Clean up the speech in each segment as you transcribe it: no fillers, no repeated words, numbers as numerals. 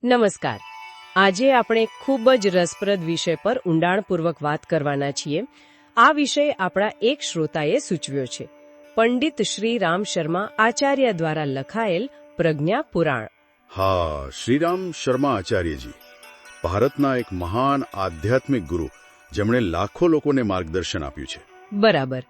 નમસ્કાર. આજે આપણે ખૂબ જ રસપ્રદ વિષય પર ઊંડાણપૂર્વક વાત કરવાના છીએ. આ વિષય આપણા એક શ્રોતાએ સૂચવ્યો છે. પંડિત શ્રીરામ શર્મા આચાર્ય દ્વારા લખાયેલ પ્રજ્ઞા પુરાણ. હા, શ્રીરામ શર્મા આચાર્યજી ભારતના એક મહાન આધ્યાત્મિક ગુરુ, જેમણે લાખો લોકોને માર્ગદર્શન આપ્યું છે. બરાબર.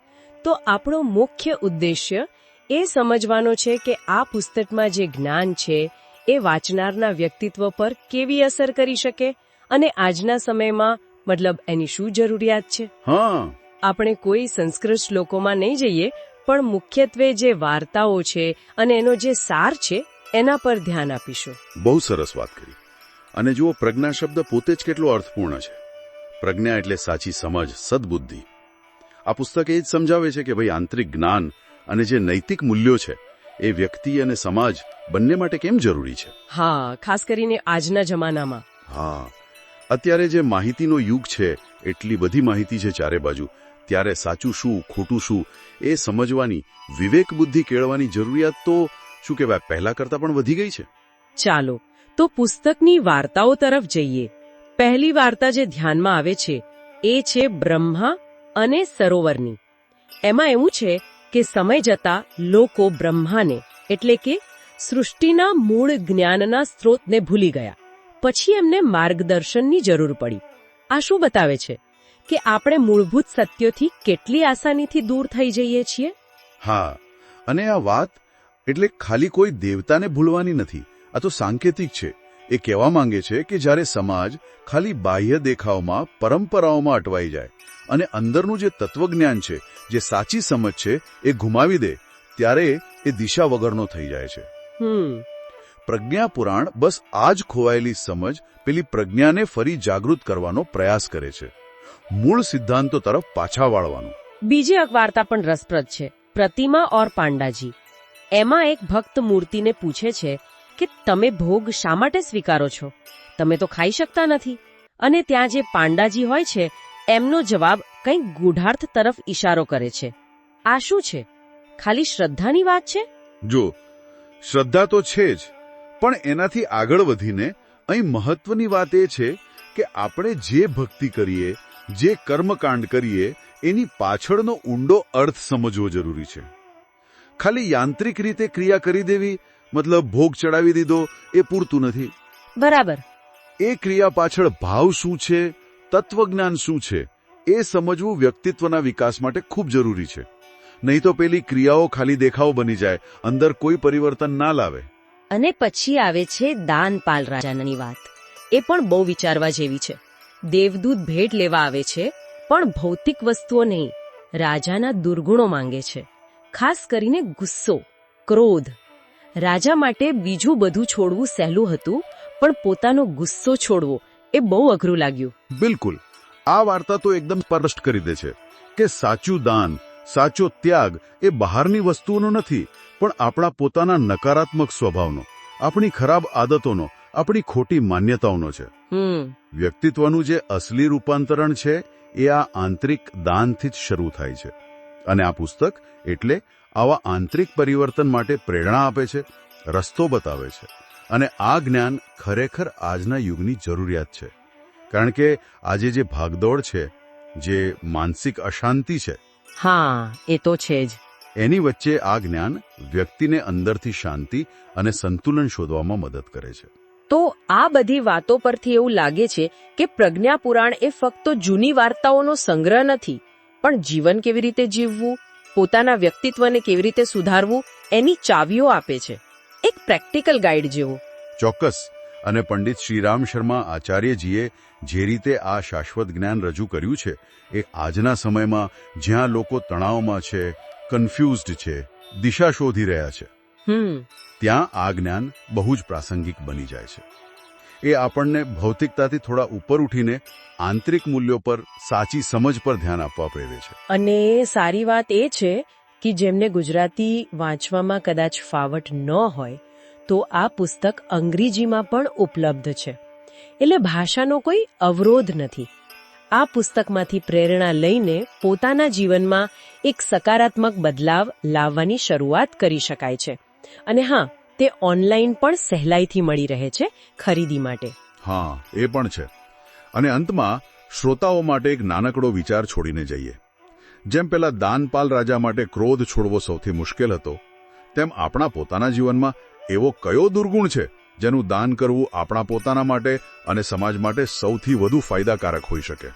તો આપણો મુખ્ય ઉદ્દેશ્ય એ સમજવાનો છે કે આ પુસ્તકમાં જે જ્ઞાન છે એ વાંચનારના વ્યક્તિત્વ પર કેવી અસર કરી શકે અને આજના સમયમાં મતલબ એની શું જરૂરિયાત છે. હા, આપણે કોઈ સંસ્કૃત શ્લોકોમાં નહીં જઈએ, પણ મુખ્યત્વે જે વાર્તાઓ છે અને એનો જે સાર છે એના પર ધ્યાન આપીશું. બહુ સરસ વાત કરી. અને જુઓ, પ્રજ્ઞા શબ્દ પોતે જ કેટલો અર્થપૂર્ણ છે. પ્રજ્ઞા એટલે સાચી સમજ, સદબુદ્ધિ. આ પુસ્તક એ જ સમજાવે છે કે ભાઈ, આંતરિક જ્ઞાન અને જે નૈતિક મૂલ્યો છે એ વ્યક્તિ અને સમાજ બંને માટે કેમ જરૂરી છે. હા, ખાસ કરીને આજના જમાનામાં. હા, અત્યારે જે માહિતીનો યુગ છે, એટલી બધી માહિતી છે ચારે બાજુ, ત્યારે સાચું શું, ખોટું શું એ સમજવાની, વિવેક બુદ્ધિ કેળવાની જરૂરિયાત તો શું કહેવાય, પહેલા કરતાં પણ વધી ગઈ છે. ચાલો તો પુસ્તકની વાર્તાઓ તરફ જઈએ. પહેલી વાર્તા જે ધ્યાનમાં આવે છે એ છે બ્રહ્મા અને સરોવરની. એમાં એવું છે કે સમય જતા લોકો બ્રહ્માને એટલે કે સૃષ્ટિના મૂળ જ્ઞાનના સ્ત્રોતને ભૂલી ગયા. પછી એમને માર્ગદર્શનની જરૂર પડી. આ શું બતાવે છે કે આપણે મૂળભૂત સત્યોથી કેટલી આસાનીથી દૂર થઈ જઈએ છીએ. હા, અને આ વાત એટલે ખાલી કોઈ દેવતાને ભૂલવાની નથી. આ તો સાંકેતિક છે. એ કહેવા માંગે છે કે જ્યારે સમાજ ખાલી બાહ્ય દેખાવમાં, પરંપરાઓમાં અટવાઈ જાય અને અંદરનું જે તત્વજ્ઞાન છે, જે સાચી સમજ છે એ ગુમાવી દે, ત્યારે એ દિશા વગરનો થઈ જાય છે. પ્રજ્ઞા પુરાણ બસ આ જ ખોવાયેલી સમજ, પેલી પ્રજ્ઞાને ફરી જાગૃત કરવાનો પ્રયાસ કરે છે, મૂળ સિદ્ધાંતો તરફ પાછા વાળવાનો. બીજી એક વાર્તા પણ રસપ્રદ છે, પ્રતિમા ઓર પાંડાજી. એમાં એક ભક્ત મૂર્તિને પૂછે છે કે તમે ભોગ શા માટે સ્વીકારો છો? તમે તો ખાઈ શકતા નથી. અને ત્યાં જે પાંડાજી હોય છે એમનો જવાબ કંઈક ગૂઢાર્થ તરફ ઇશારો કરે છે. આ શું છે? ખાલી શ્રદ્ધાની વાત છે? જો, શ્રદ્ધા તો છે જ, પણ એનાથી આગળ વધીને અહીં મહત્વની વાત એ છે કે આપણે જે ભક્તિ કરીએ, જે કર્મકાંડ કરીએ, એની પાછળનો ઊંડો અર્થ સમજવો જરૂરી છે. ખાલી યાંત્રિક રીતે ક્રિયા કરી દેવી, મતલબ ભોગ ચડાવી દીધો, એ પૂરતું નથી. બરાબર. એ ક્રિયા પાછળ ભાવ શું છે, તત્વજ્ઞાન શું છે, એ સમજવું વ્યક્તિત્વના વિકાસ માટે ખૂબ જરૂરી છે. નહીં તો પેલી ક્રિયાઓ ખાલી દેખાવ બની જાય, અંદર કોઈ પરિવર્તન ના લાવે. અને પછી આવે છે દાનપાલ રાજાની વાત. એ પણ બહુ વિચારવા જેવી છે. દેવદૂત ભેટ લેવા આવે છે, પણ ભૌતિક વસ્તુઓ નહીં, રાજાના દુર્ગુણો માંગે છે. ખાસ કરીને ગુસ્સો, ક્રોધ. રાજા માટે બીજું બધું છોડવું સહેલું હતું, પણ પોતાનો ગુસ્સો છોડવો એ બહુ અઘરું લાગ્યું. બિલકુલ. આ વાર્તા તો એકદમ સ્પષ્ટ કરી દે છે કે સાચું દાન, સાચો ત્યાગ એ બહારની વસ્તુઓનો નથી, પણ આપણા પોતાના નકારાત્મક સ્વભાવનો, આપણી ખરાબ આદતોનો, આપણી ખોટી માન્યતાઓનો છે. વ્યક્તિત્વનું જે અસલી રૂપાંતરણ છે એ આ આંતરિક દાનથી જ શરૂ થાય છે. અને આ પુસ્તક એટલે આવા આંતરિક પરિવર્તન માટે પ્રેરણા આપે છે, રસ્તો બતાવે છે. અને આ જ્ઞાન ખરેખર આજના યુગની જરૂરિયાત છે. કારણ કે આજે જે ભાગદોડ છે, જે માનસિક અશાંતિ છે, હા, એ તો છે જ. એની વચ્ચે આ જ્ઞાન વ્યક્તિને અંદરથી શાંતિ અને સંતુલન શોધવામાં મદદ કરે છે. તો આ બધી વાતો પરથી એવું લાગે છે કે પ્રજ્ઞા પુરાણ એ ફક્ત જૂની વાર્તાઓનો સંગ્રહ નથી, પણ જીવન કેવી રીતે જીવવું, પોતાના વ્યક્તિત્વને કેવી રીતે સુધારવું એની ચાવીઓ આપે છે. એક પ્રેક્ટિકલ ગાઈડ જેવું. ચોક્કસ. અને પંડિત શ્રીરામ શર્મા આચાર્યજીએ જે રીતે આ શાશ્વત જ્ઞાન રજૂ કર્યું છે, એ આજના સમયમાં જ્યાં લોકો તણાવમાં છે, કન્ફ્યુઝડ છે, દિશા શોધી રહ્યા છે, ત્યાં આ જ્ઞાન બહુ જ પ્રાસંગિક બની જાય છે. એ આપણને ભૌતિકતાથી થોડા ઉપર ઉઠીને આંતરિક મૂલ્યો પર, સાચી સમજ પર ધ્યાન આપવા પ્રેરે છે. અને સારી વાત એ છે કે જેમને ગુજરાતી વાંચવામાં કદાચ ફાવટ ન હોય, તો આ પુસ્તક અંગ્રેજીમાં પણ ઉપલબ્ધ છે. એટલે ભાષાનો કોઈ અવરોધ નથી. આ પુસ્તકમાંથી પ્રેરણા લઈને પોતાના જીવનમાં એક સકારાત્મક બદલાવ લાવવાની શરૂઆત કરી શકાય છે. અને હા, તે ઓનલાઈન પણ સહેલાઈથી મળી રહે છે ખરીદી માટે. હા, એ પણ છે. અને અંતમાં શ્રોતાઓ માટે એક નાનકડો વિચાર છોડીને જઈએ. જેમ પેલા દાનપાલ રાજા માટે ક્રોધ છોડવો સૌથી મુશ્કેલ હતો, તેમ આપણા પોતાના જીવનમાં એવો કયો દુર્ગુણ છે જેનું દાન કરવું આપણા પોતાના માટે અને સમાજ માટે સૌથી વધુ ફાયદાકારક હોઈ શકે?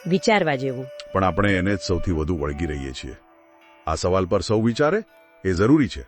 વિચારવા જેવું. પણ આપણે એને જ સૌથી વધુ વળગી રહીએ છીએ. આ સવાલ પર સૌ વિચારે એ જરૂરી છે.